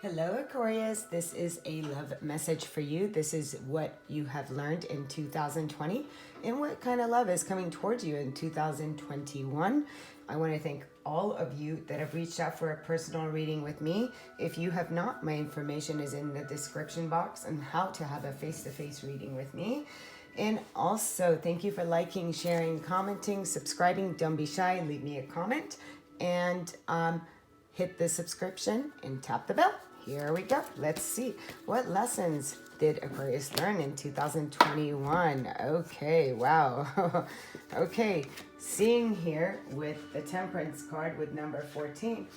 Hello, Aquarius. This is a love message for you. This is what you have learned in 2020 and what kind of love is coming towards you in 2021. I want to thank all of you that have reached out for a personal reading with me. If you have not, my information is in the description box on how to have a face-to-face reading with me. And also, thank you for liking, sharing, commenting, subscribing. Don't be shy. Leave me a comment. And hit the subscription and tap the bell. Here we go. Let's see. What lessons did Aquarius learn in 2021? Okay, wow. Okay, seeing here with the Temperance card with number 14,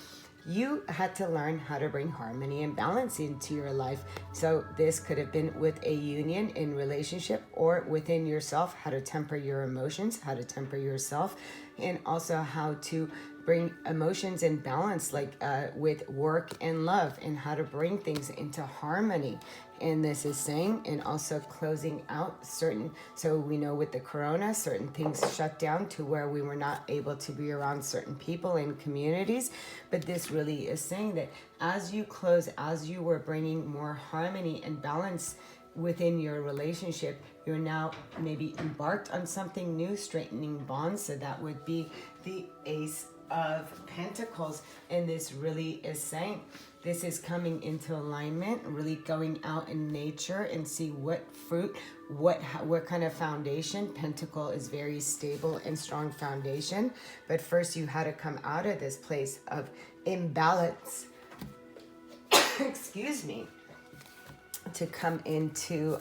you had to learn how to bring harmony and balance into your life. So this could have been with a union in relationship or within yourself, how to temper your emotions, how to temper yourself, and also how to bring emotions in balance, like with work and love, and how to bring things into harmony. And this is saying, and also closing out certain, so we know with the corona, certain things shut down to where we were not able to be around certain people in communities. But this really is saying that as you close, as you were bringing more harmony and balance within your relationship, you're now maybe embarked on something new, straightening bonds. So that would be the Ace of Pentacles. And this really is saying this is coming into alignment, really going out in nature and see what fruit, what kind of foundation. Pentacle is very stable and strong foundation, but first you had to come out of this place of imbalance excuse me, to come into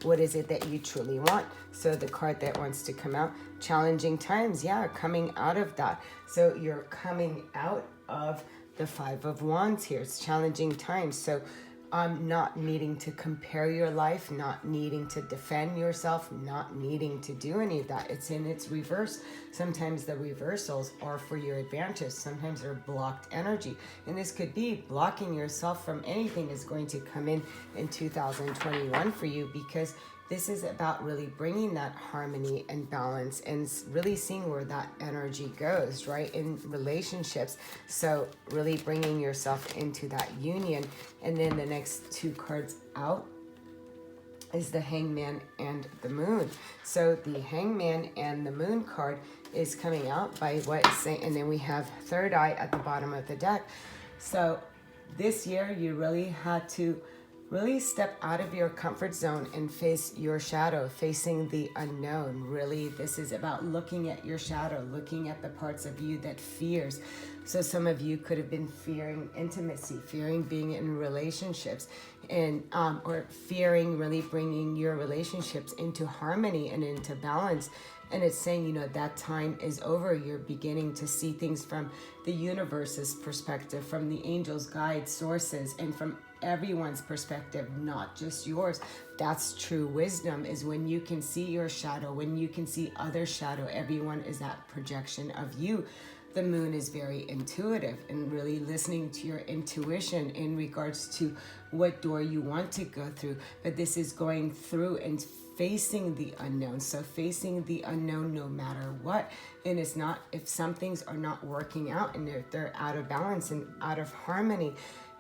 what is it that you truly want. So the card that wants to come out, challenging times, yeah, coming out of that. So you're coming out of the Five of Wands here. It's challenging times. So not needing to compare your life, not needing to defend yourself, not needing to do any of that. It's in its reverse. Sometimes the reversals are for your advantage. Sometimes they're blocked energy. And this could be blocking yourself from anything is going to come in 2021 for you, because this is about really bringing that harmony and balance and really seeing where that energy goes, right, in relationships. So really bringing yourself into that union. And then the next two cards out is the Hangman and the Moon. So the Hangman and the Moon card is coming out by what it's saying. And then we have Third Eye at the bottom of the deck. So this year you really had to really step out of your comfort zone and face your shadow, facing the unknown. Really, this is about looking at your shadow, looking at the parts of you that fears. So some of you could have been fearing intimacy, fearing being in relationships, and or fearing really bringing your relationships into harmony and into balance. And it's saying, you know, that time is over. You're beginning to see things from the universe's perspective, from the angels, guides, sources, and from everyone's perspective, not just yours. That's true wisdom, is when you can see your shadow, when you can see other shadow. Everyone is that projection of you. The Moon is very intuitive and really listening to your intuition in regards to what door you want to go through. But this is going through and facing the unknown. So facing the unknown no matter what. And it's not, if some things are not working out and they're out of balance and out of harmony,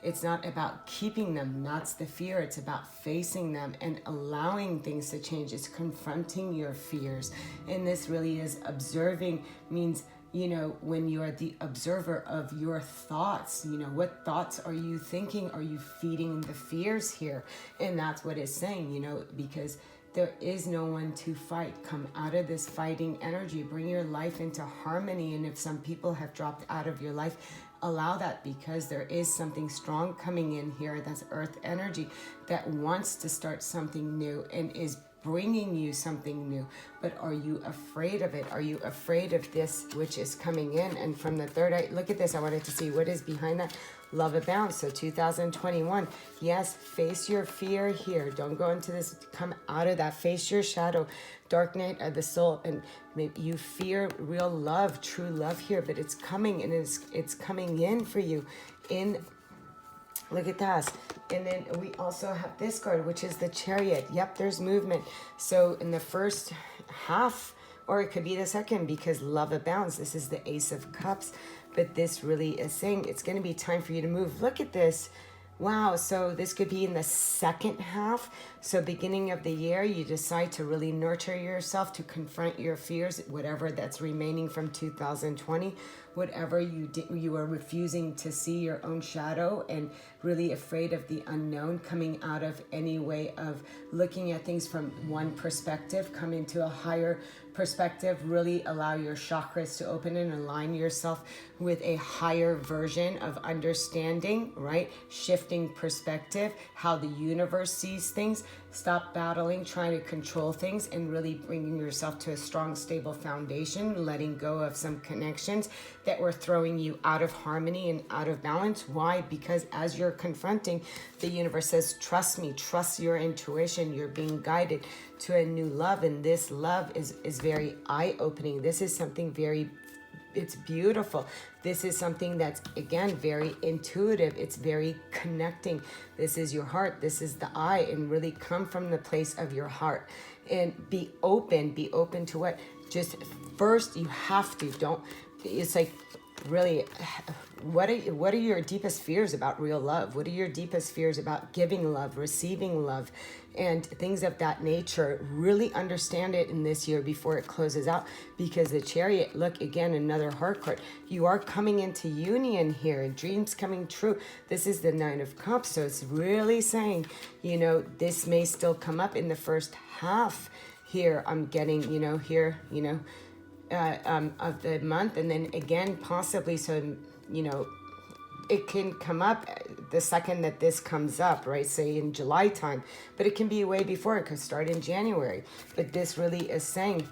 it's not about keeping them. That's the fear. It's about facing them and allowing things to change. It's confronting your fears. And this really is observing, means, you know, when you are the observer of your thoughts, you know, what thoughts are you thinking? Are you feeding the fears here? And that's what it's saying, you know, because there is no one to fight. Come out of this fighting energy. Bring your life into harmony. And if some people have dropped out of your life, allow that, because there is something strong coming in here. That's earth energy that wants to start something new and is bringing you something new. But are you afraid of it? Are you afraid of this which is coming in? And from the Third Eye, look at this. I wanted to see what is behind that. Love Abounds. So 2021, yes, face your fear here. Don't go into this. Come out of that. Face your shadow. Dark night of the soul. And maybe you fear real love, true love here, but it's coming, and it's coming in for you. In, look at that. And then we also have this card, which is the Chariot. Yep, there's movement. So in the first half, or it could be the second, because love abounds. This is the Ace of Cups. But this really is saying it's going to be time for you to move. Look at this. Wow, so this could be in the second half. So beginning of the year, you decide to really nurture yourself, to confront your fears, whatever that's remaining from 2020, whatever you are refusing to see your own shadow and really afraid of the unknown, coming out of any way of looking at things from one perspective, come into a higher perspective, really allow your chakras to open and align yourself with a higher version of understanding, right? Shifting perspective, how the universe sees things. Stop battling, trying to control things, and really bringing yourself to a strong, stable foundation, letting go of some connections that were throwing you out of harmony and out of balance. Why? Because as you're confronting, the universe says, trust me, trust your intuition. You're being guided to a new love, and this love is very eye-opening. This is something very, it's beautiful. This is something that's, again, very intuitive. It's very connecting. This is your heart. This is the eye, and really come from the place of your heart and be open. Be open to what? Just first, you have to, don't, it's like, really, what are your deepest fears about real love? What are your deepest fears about giving love, receiving love, and things of that nature? Really understand it in this year before it closes out, because the Chariot, look, again, another heart card. You are coming into union here, dreams coming true. This is the Nine of Cups, so it's really saying, you know, this may still come up in the first half here. I'm getting, you know, here, you know, of the month, and then again possibly, so you know, it can come up the second that this comes up, right? Say in July time, but it can be way before. It could start in January. But this really is saying,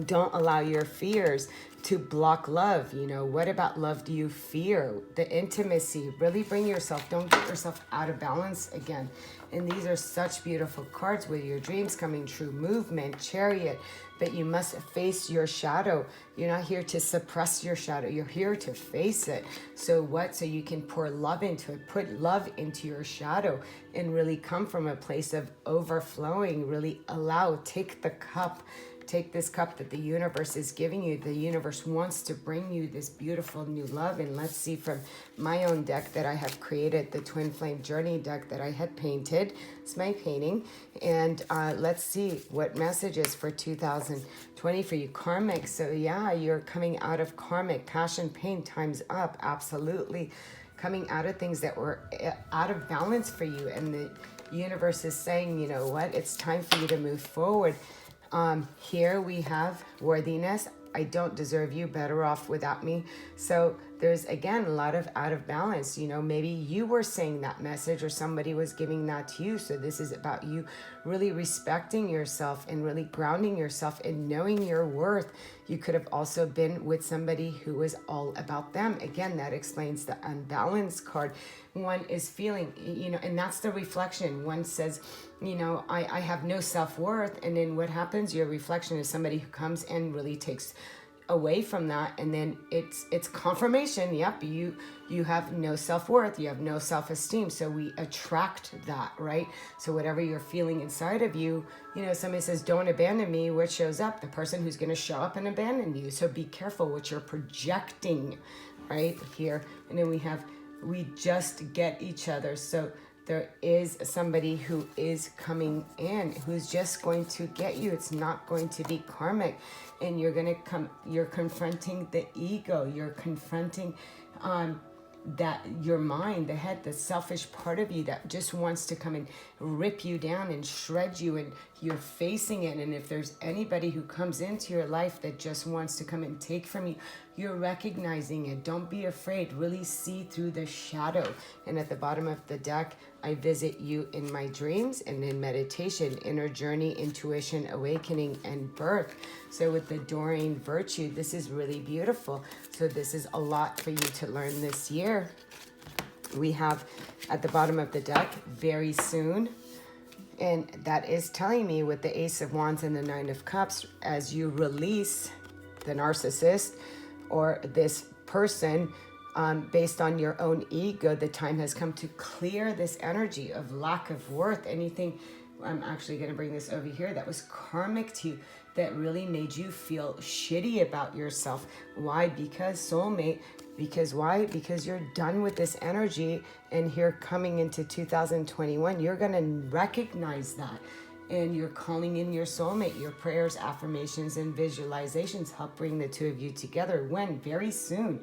don't allow your fears to block love. You know, what about love do you fear? The intimacy. Really bring yourself, don't get yourself out of balance again. And these are such beautiful cards with your dreams coming true, movement, Chariot. But you must face your shadow. You're not here to suppress your shadow. You're here to face it. So what? So you can pour love into it, put love into your shadow, and really come from a place of overflowing. Really allow, take the cup. Take this cup that the universe is giving you. The universe wants to bring you this beautiful new love. And let's see from my own deck that I have created, the Twin Flame Journey deck that I had painted. It's my painting. And let's see what messages for 2020 for you. Karmic. So yeah, you're coming out of karmic. Passion, pain, time's up. Absolutely. Coming out of things that were out of balance for you. And the universe is saying, you know what? It's time for you to move forward. Here we have worthiness. I don't deserve you, better off without me. So there's, again, a lot of out of balance. You know, maybe you were saying that message or somebody was giving that to you. So this is about you really respecting yourself and really grounding yourself and knowing your worth. You could have also been with somebody who was all about them. Again, that explains the unbalanced card. One is feeling, you know, and that's the reflection. One says, you know, I have no self-worth. And then what happens? Your reflection is somebody who comes and really takes away from that, and then it's confirmation. Yep, you have no self-worth, you have no self-esteem, so we attract that, right? So whatever you're feeling inside of you, you know, somebody says don't abandon me, what shows up? The person who's going to show up and abandon you. So be careful what you're projecting right here. And then we just get each other. So there is somebody who is coming in who's just going to get you. It's not going to be karmic. And you're confronting the ego. You're confronting that your mind, the head, the selfish part of you that just wants to come and rip you down and shred you, and you're facing it. And if there's anybody who comes into your life that just wants to come and take from you, you're recognizing it. Don't be afraid. Really see through the shadow. And at the bottom of the deck, I visit you in my dreams and in meditation, inner journey, intuition, awakening, and birth. So with the Doreen virtue, this is really beautiful. So this is a lot for you to learn this year. We have at the bottom of the deck, very soon. And that is telling me with the Ace of Wands and the Nine of Cups, as you release the narcissist or this person, based on your own ego, the time has come to clear this energy of lack of worth. Anything, I'm actually going to bring this over here, that was karmic to you. that really made you feel shitty about yourself. Why? Because soulmate. Because why? Because you're done with this energy, and here coming into 2021, you're going to recognize that. And you're calling in your soulmate. Your prayers, affirmations, and visualizations help bring the two of you together. When? Very soon.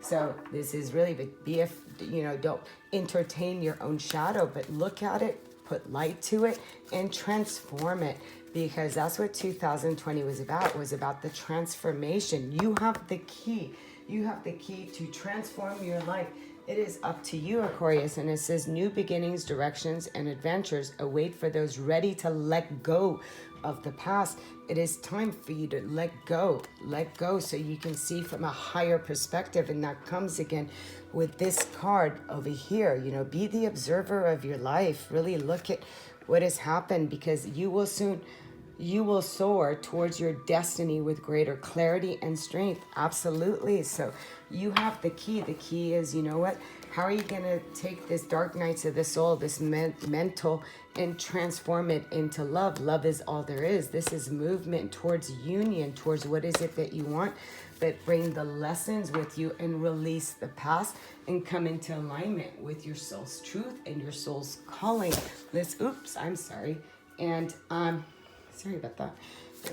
So this is really, but be if you know, don't entertain your own shadow, but look at it, put light to it, and transform it. Because that's what 2020 was about the transformation. You have the key. You have the key to transform your life. It is up to you, Aquarius. And it says new beginnings, directions, and adventures await for those ready to let go of the past. It is time for you to let go so you can see from a higher perspective. And that comes again with this card over here. You know, be the observer of your life. Really look at what has happened, because you will soar towards your destiny with greater clarity and strength. Absolutely. So you have the key. The key is, you know what? How are you going to take this dark nights of the soul, this mental, and transform it into love? Love is all there is. This is movement towards union, towards what is it that you want, but bring the lessons with you and release the past and come into alignment with your soul's truth and your soul's calling. Sorry about that.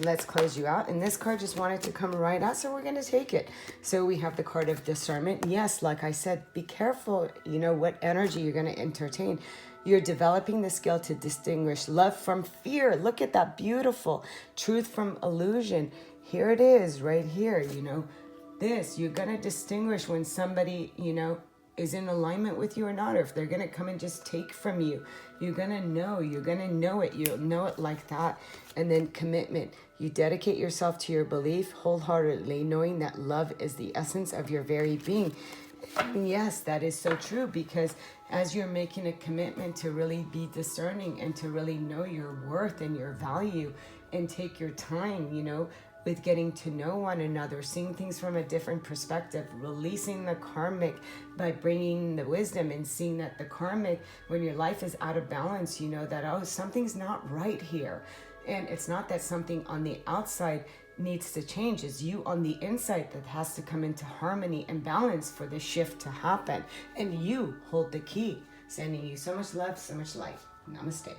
Let's close you out. And this card just wanted to come right out, so we're going to take it. So we have the card of discernment. Yes, like I said, be careful, you know, what energy you're going to entertain. You're developing the skill to distinguish love from fear. Look at that, beautiful. Truth from illusion. Here it is, right here, you know. This, you're going to distinguish when somebody, you know, is in alignment with you or not, or if they're going to come and just take from you. You're going to know it. You'll know it like that. And then commitment. You dedicate yourself to your belief wholeheartedly, knowing that love is the essence of your very being. And yes, that is so true, because as you're making a commitment to really be discerning and to really know your worth and your value and take your time, you know, with getting to know one another, seeing things from a different perspective, releasing the karmic by bringing the wisdom and seeing that the karmic, when your life is out of balance, you know that, oh, something's not right here. And it's not that something on the outside needs to change. It's you on the inside that has to come into harmony and balance for the shift to happen. And you hold the key. Sending you so much love, so much light. Namaste.